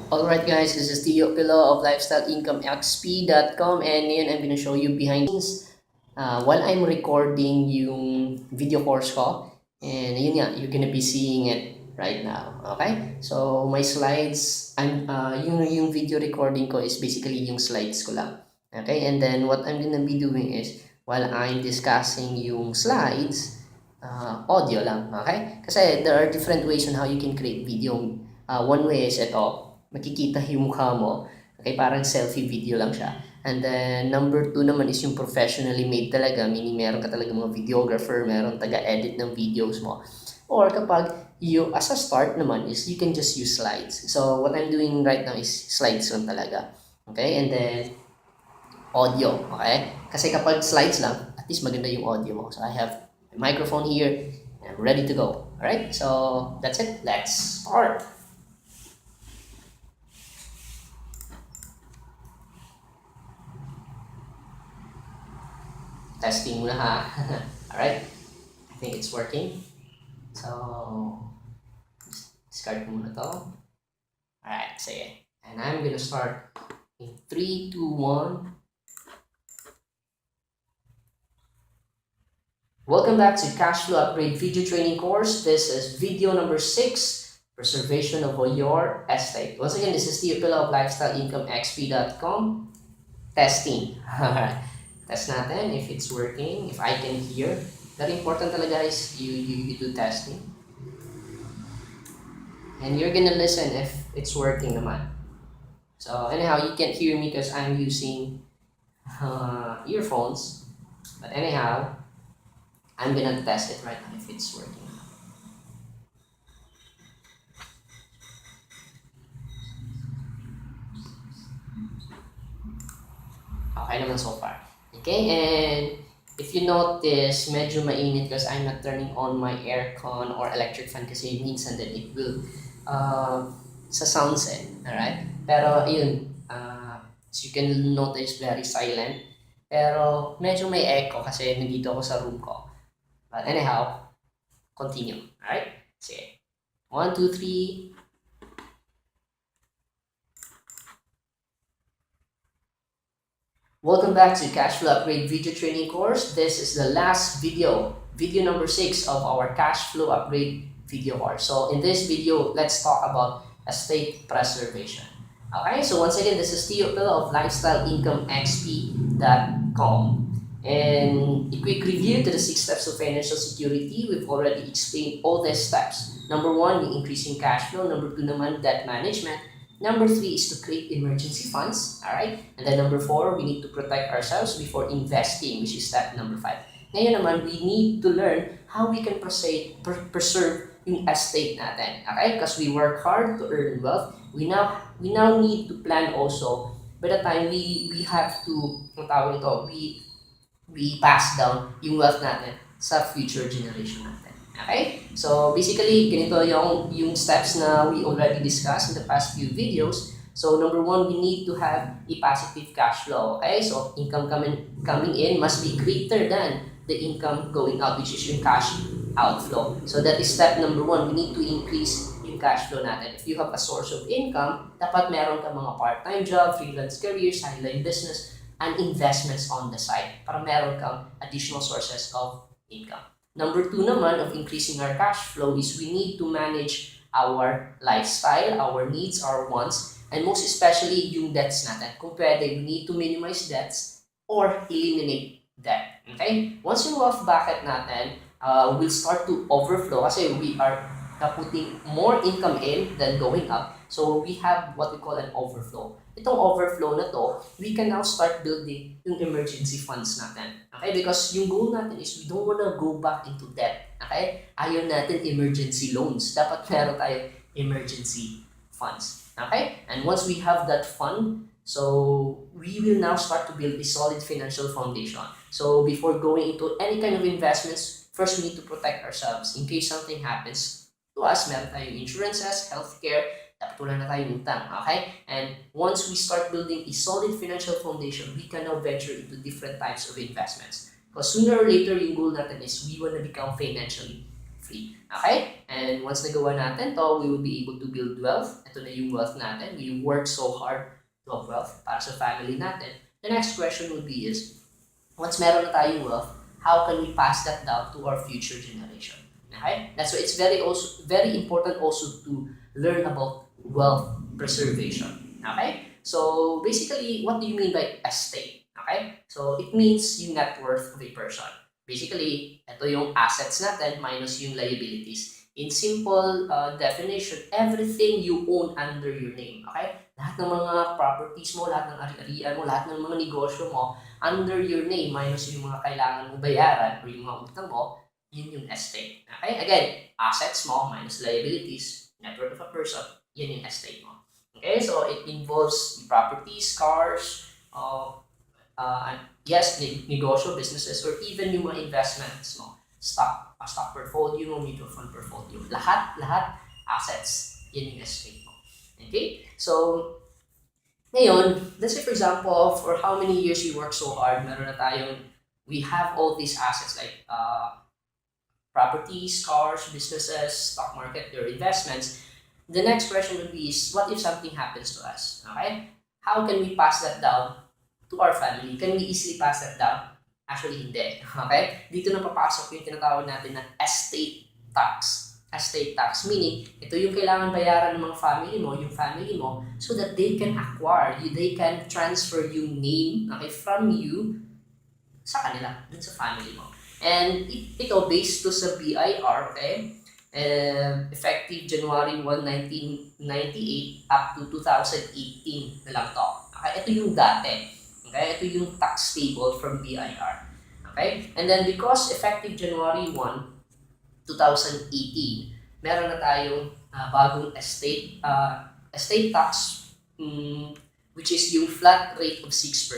Alright guys, this is Theo Pilo of lifestyleincomeXP.com and ngayon I'm gonna show you behind the scenes while I'm recording yung video course ko, and yun nga, you're gonna be seeing it right now. Okay? So my slides, yung video recording ko is basically yung slides ko lang. Okay? And then what I'm gonna be doing is while I'm discussing yung slides, audio lang. Okay? Kasi there are different ways on how you can create video. One way is ito, makikita yung mukha mo. Okay, parang selfie video lang siya. And then, number two naman is yung professionally made talaga, meaning meron ka talaga mga videographer, meron taga-edit ng videos mo. Or kapag you, as a start naman, is you can just use slides. So, what I'm doing right now is slides lang talaga. Okay, and then, audio. Okay? Kasi kapag slides lang, at least maganda yung audio mo. So, I have a microphone here, and I'm ready to go. Alright, so that's it. Let's start. Testing muna ha. Alright, I think it's working. So, discard muna to. Alright, sige. And I'm gonna start in 3, 2, 1. Welcome back to Cash Flow Upgrade Video Training Course. This is video number 6, Preservation of Your Estate. Once again, this is Theo Pilo of lifestyleincomeXP.com. Testing. Alright. Test natin if it's working, if I can hear. Very important talaga is you do testing. And you're gonna listen if it's working naman. So anyhow, you can't hear me because I'm using earphones. But anyhow, I'm gonna test it right now if it's working. Okay naman so far. Okay, and if you notice, medyo mainit because I'm not turning on my aircon or electric fan kasi minsan then it will sa sound set, alright? Pero yun, as you can notice, very silent. Pero medyo may echo kasi nandito ako sa room ko. But anyhow, continue, alright? Sige. 1, 2, 3. Welcome back to Cash Flow Upgrade Video Training Course. This is the last video number 6 of our Cash Flow Upgrade video course. So in this video, let's talk about estate preservation. Okay, so once again, this is Theo Pilo of lifestyleincomeXP.com. And a quick review to the 6 steps of financial security. We've already explained all these steps. Number 1, the increasing cash flow. Number 2 naman, debt management. Number 3 is to create emergency funds, alright? And then number 4, we need to protect ourselves before investing, which is step number 5. Ngayon naman, we need to learn how we can preserve yung estate natin, okay? Because we work hard to earn wealth. We now need to plan also. By the time we have to, we pass down yung wealth natin sa future generation natin. Okay? So basically, ganito yung steps na we already discussed in the past few videos. So number 1, we need to have a positive cash flow. Okay? So income coming in must be greater than the income going out, which is yung cash outflow. So that is step number 1. We need to increase yung cash flow natin. If you have a source of income, dapat meron ka mga part-time job, freelance career, sideline business, and investments on the side para meron kang additional sources of income. Number 2 naman of increasing our cash flow is we need to manage our lifestyle, our needs, our wants, and most especially yung debts natin. Kung pwede, we need to minimize debts or eliminate debt. Okay? Once yung wealth bucket natin will start to overflow kasi we are putting more income in than going up. So we have what we call an overflow. Itong overflow na to, we can now start building yung emergency funds natin. Okay? Because yung goal natin is we don't wanna go back into debt. Okay? Ayaw natin emergency loans. Dapat meron tayo emergency funds. Okay? And once we have that fund, so we will now start to build a solid financial foundation. So before going into any kind of investments, first we need to protect ourselves. In case something happens to us, meron tayong insurances, healthcare, dapat wala na tayong utang, okay? And once we start building a solid financial foundation, we can now venture into different types of investments. Because sooner or later, yung goal natin is we want to become financially free. Okay? And once nagawa natin to, we will be able to build wealth. Ito na yung wealth natin. We work so hard to have wealth para sa family natin. The next question would be is, once meron na tayong wealth, how can we pass that down to our future generation? Okay? That's why it's very important also to learn about wealth preservation. Okay? So basically, what do you mean by estate? Okay? So it means yung net worth of a person. Basically, ito yung assets natin minus yung liabilities. In simple definition, everything you own under your name. Okay? Lahat ng mga properties mo, lahat ng ari-arian mo, lahat ng mga negosyo mo, under your name minus yung mga kailangan mo bayaran o yung mga utang mo, yun yung estate. Okay? Again, assets mo minus liabilities, net worth of a person, yun yung estate mo. Okay? So, it involves properties, cars, yes, negosyo, businesses, or even yung mga investments mo. Stock portfolio, mutual fund portfolio. Lahat, assets, yun yung estate mo. Okay? So, ngayon, let's say for example, for how many years we work so hard, we have all these assets like properties, cars, businesses, stock market, their investments. The next question would be is, what if something happens to us? Okay? How can we pass that down to our family? Can we easily pass that down? Actually, hindi. Okay? Dito na papasok yung tinatawag natin na estate tax. Estate tax, meaning, ito yung kailangan bayaran ng mga family mo, so that they can acquire, they can transfer yung name, okay, from you sa kanila, dun sa family mo. And ito, based to sa BIR, okay, effective January 1, 1998 up to 2018 na lang to. Okay, ito yung dati. Okay, ito yung tax table from BIR. Okay, and then because effective January 1, 2018, meron na tayong bagong estate tax, which is yung flat rate of 6%.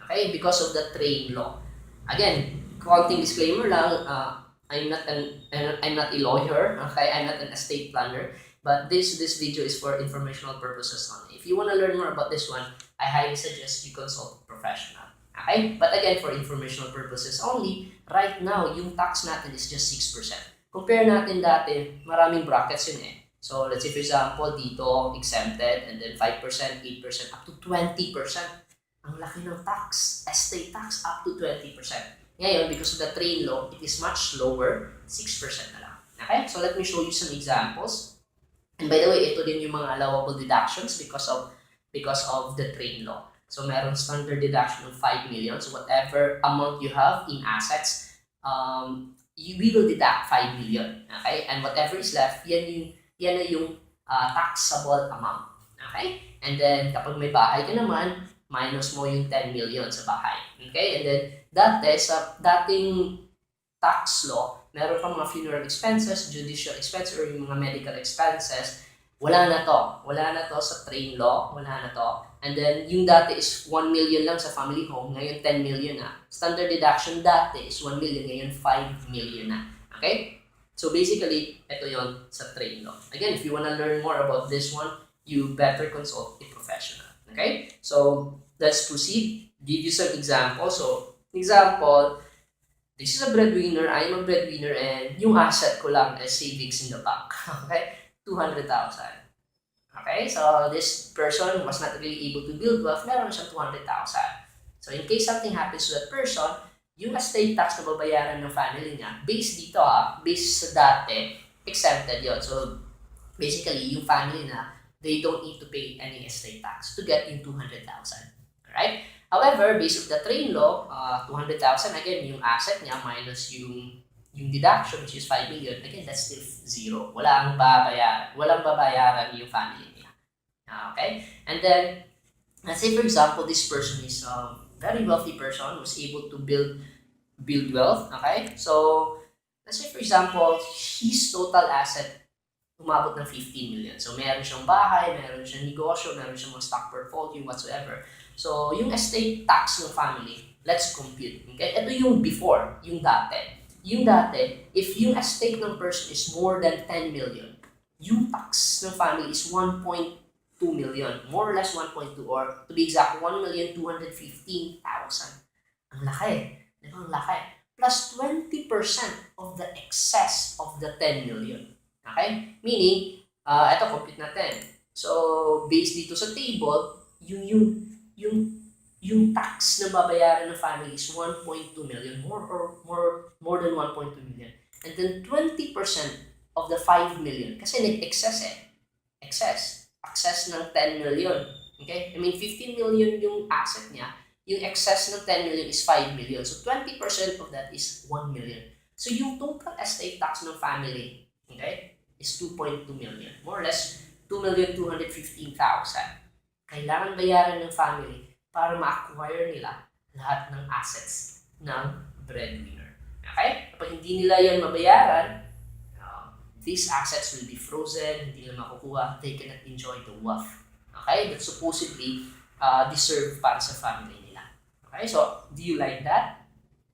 Okay, because of the train law. Again, konting disclaimer lang, I'm not a lawyer, okay? I'm not an estate planner, but this video is for informational purposes only. If you want to learn more about this one, I highly suggest you consult a professional. Okay? But again, for informational purposes only, right now, yung tax natin is just 6%. Compare natin dati, maraming brackets yun eh. So, let's say for example, dito, exempted, and then 5%, 8%, up to 20%. Ang laki ng tax, estate tax, up to 20%. Ngayon, because of the train law, it is much lower, 6% na lang. Okay? So, let me show you some examples. And by the way, ito din yung mga allowable deductions because of the train law. So, meron standard deduction of 5 million. So, whatever amount you have in assets, we will deduct 5 million. Okay? And whatever is left, yan na yung taxable amount. Okay? And then, kapag may bahay ka naman, minus mo yung 10 million sa bahay. Okay? And then, sa dating tax law, meron pang mga funeral expenses, judicial expenses, or yung mga medical expenses. Wala na to. Wala na to sa train law. Wala na to. And then, yung dati is 1 million lang sa family home. Ngayon, 10 million na. Standard deduction dati is 1 million. Ngayon, 5 million na. Okay? So, basically, ito yon sa train law. Again, if you wanna learn more about this one, you better consult a professional. Okay? So, let's proceed. Give you some examples. So, example, this is a breadwinner. I am a breadwinner and yung asset ko lang is savings in the bank. Okay? 200,000. Okay, so this person was not really able to build wealth, meron siyang 200,000. So in case something happens to that person, yung estate tax na babayaran ng family niya, based dito based sa dati, exempted yon. So basically, yung family na, they don't need to pay any estate tax to get yung 200,000. Alright? However, based on the train law, 200,000, again, yung asset niya minus yung deduction, which is 5 million, again, that's still zero. Walang babayaran yung family niya. Okay? And then, let's say for example, this person is a very wealthy person, was able to build wealth. Okay? So, let's say for example, his total asset umabot ng 15 million. So, meron siyang bahay, meron siyang negosyo, meron siyang mga stock portfolio, whatsoever. So, yung estate tax ng family, let's compute. Okay? Ito yung before, yung dati. Yung dati, if yung estate ng person is more than 10 million, yung tax ng family is 1.2 million. More or less 1.2, or to be exact, 1,215,000. Ang laki. Di ba? Ang laki. plus 20% of the excess of the 10 million. Okay? Meaning, ito, compute natin. So, based dito sa table, yung yung tax na babayaran ng family is 1.2 million, more than 1.2 million. And then 20% of the 5 million, kasi nag-excess excess ng 10 million. Okay? I mean, 15 million yung asset niya, yung excess ng 10 million is 5 million. So 20% of that is 1 million. So yung total estate tax ng family, okay, is 2.2 million. More or less, 2,215,000. Kailangan bayaran ng family para ma-acquire nila lahat ng assets ng breadwinner. Okay? Kapag hindi nila yan mabayaran, these assets will be frozen, hindi nila makukuha, they cannot enjoy the wealth. Okay? That supposedly deserve para sa family nila. Okay? So, do you like that?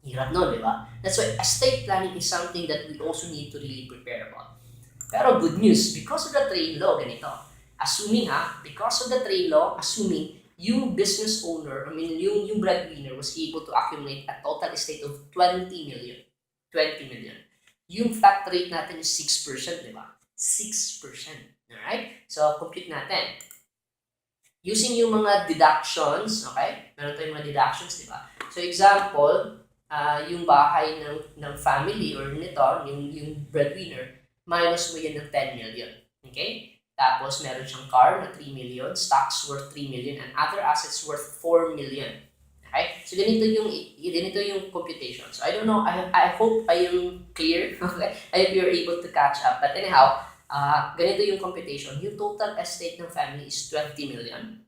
Hirap no, di ba? That's why estate planning is something that we also need to really prepare about. Pero good news, because of the trade law, ganito. Assuming because of the trade law, assuming yung business owner, yung breadwinner was able to accumulate a total estate of 20 million. 20 million. Yung flat rate natin is 6%, di ba? 6%. Alright? So, compute natin. Using yung mga deductions, okay? Meron tayong mga deductions, di ba? So, example, yung bahay ng family or nito, yung breadwinner, minus mo yan ng 10 million. Okay? Tapos, meron siyang car na 3 million, stocks worth 3 million, and other assets worth 4 million. Okay? So, ganito yung computation. So, I don't know, I hope I am clear. Okay? I hope you're able to catch up. But anyhow, ganito yung computation. Yung total estate ng family is 20 million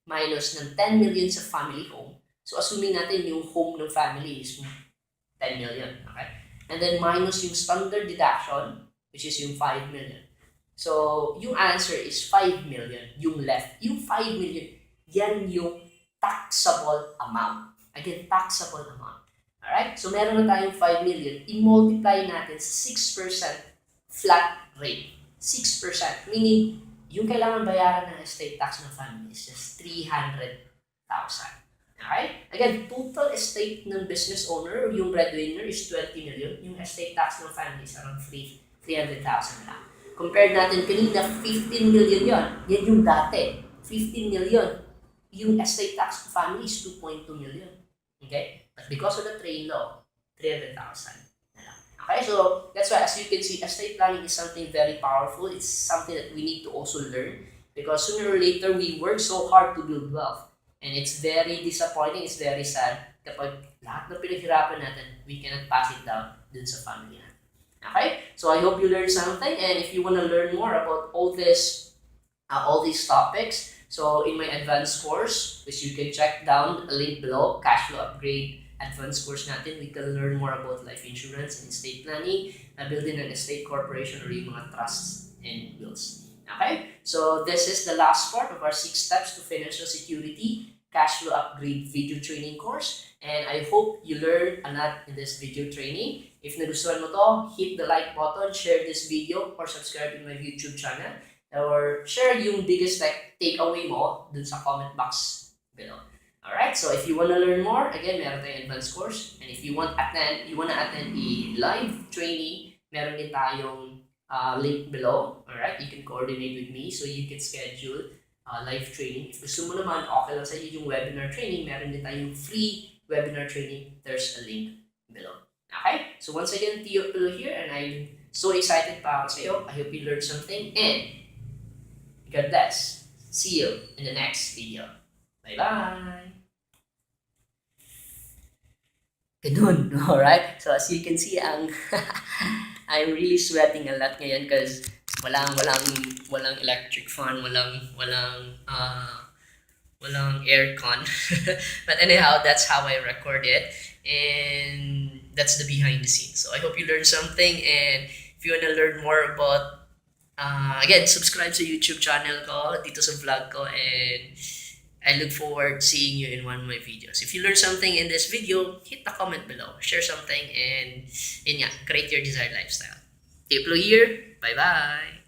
minus ng 10 million sa family home. So, assuming natin yung home ng family is 10 million. Okay? And then, minus yung standard deduction, which is yung 5 million. So, yung answer is 5 million, yung left. Yung 5 million, yan yung taxable amount. Again, taxable amount. Alright? So, meron na tayong 5 million. I-multiply natin sa 6% flat rate. 6%. Meaning, yung kailangan bayaran ng estate tax ng family is just 300,000. Okay? Again, total estate ng business owner, yung breadwinner is 20 million. Yung estate tax ng family is around 300,000 lang. Compared natin kanina, 15 million yon. Yan yung dati. 15 million. Yung estate tax to family is 2.2 million. Okay? But because of the trade law, 300,000. Okay, so that's why, as you can see, estate planning is something very powerful. It's something that we need to also learn because sooner or later, we work so hard to build wealth. And it's very disappointing, it's very sad kapag lahat ng pinaghirapan natin, we cannot pass it down dun sa family natin. Okay? So I hope you learned something, and if you want to learn more about all these topics, so in my advanced course, which you can check down a link below, cash flow upgrade advanced course natin, we can learn more about life insurance and estate planning, building an estate corporation or yung mga trusts and wills. Okay? So this is the last part of our 6 steps to financial security cash flow upgrade video training course, and I hope you learned a lot in this video training. If nagustuhan mo to, hit the like button, share this video, or subscribe to my YouTube channel, or share yung biggest takeaway mo dun sa comment box below. Alright, so if you want to learn more, again, meron tayong advanced course, and if you want to attend a live training, meron din tayong link below. Alright, you can coordinate with me so you can schedule live training. If gusto mo naman, okay lang sa iyo yung webinar training, meron din tayong free webinar training. There's a link below. Okay? So once again, Theo here, and I'm so excited para sa iyo. I hope you learned something, and God bless. See you in the next video. Bye-bye! Ganun, alright? So as you can see, I'm really sweating a lot ngayon because walang electric fan, walang aircon. But anyhow, that's how I record it, and that's the behind the scenes. So I hope you learned something, and if you wanna learn more about again, subscribe sa YouTube channel ko dito sa vlog ko, and I look forward to seeing you in one of my videos. If you learned something in this video, hit the comment below, share something, and create your desired lifestyle. Bldg here. Bye-bye.